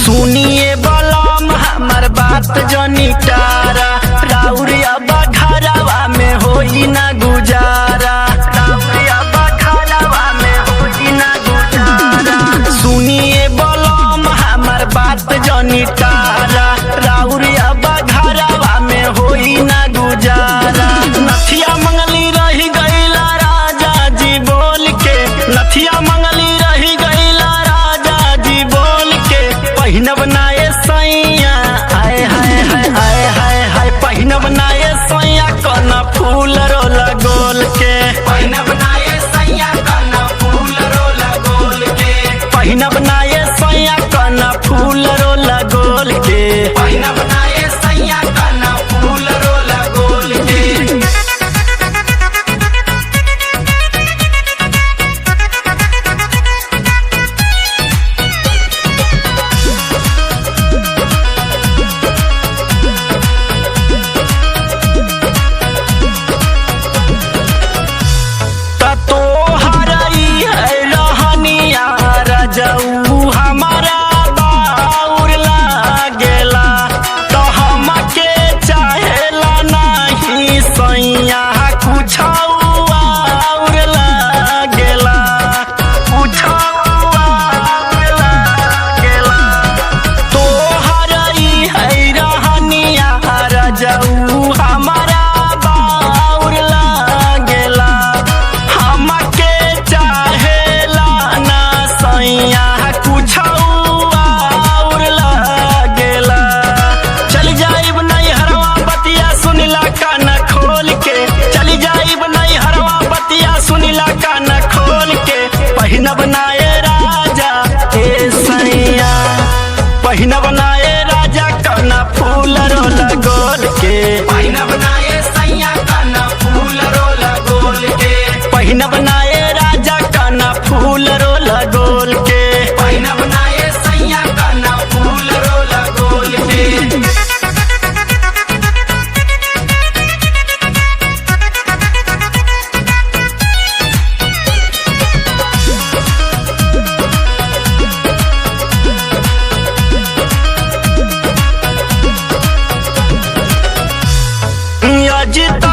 सुनिए बलम हमर बात जनी टारा, राउरिया बघरवा में होई ना गुजारा, राउरिया बघरवा में होई ना गुजारा। सुनिए बलम हमर बात जनी टारा, राउरिया बघरवा में होई ना गुजारा। नथिया मंगली रही गईला राजा जी बोल के, नथिया मंगली रही गईला राजा जी बोल के। पहिनब नाये सैया आय हाय हाय आय हाय हाय, पहिनब नाये सैया कना फूल रोला गोल के, पहिनब नाये सैया कना फूल रोला गोल के, पहिनब नाये सैया कना फूल रोला गोल के, पहिनब नाये सैया कना फूल रोला गोल के। तो हरई है रहनिया रजऊ हमारा बाउर लागेला, तो हमके चाहेला नहीं सैया कुछ और लागेला, कुछ और लागेला। तो हरई है रहनिया रजऊ हमारा बाउर लागेला, हमके चाहेला ना सैया कुछ और लागेला। चल जाइब नहीं हरवा बतिया सुनिला कान खोल के, चल जाइब नहीं हरवा बतिया सुनिला कान खोल के। पहिनब नाये राजा ए सैया, पहिनब नाये राजा कना फूल रोला गोल के, पहिनब नाये सैया कना फूल रोला गोल के, पहिनब नाये राजा कना फूल रोला गोल के। पहिनब नाये सैया कना फूल रोला गोल के। अजित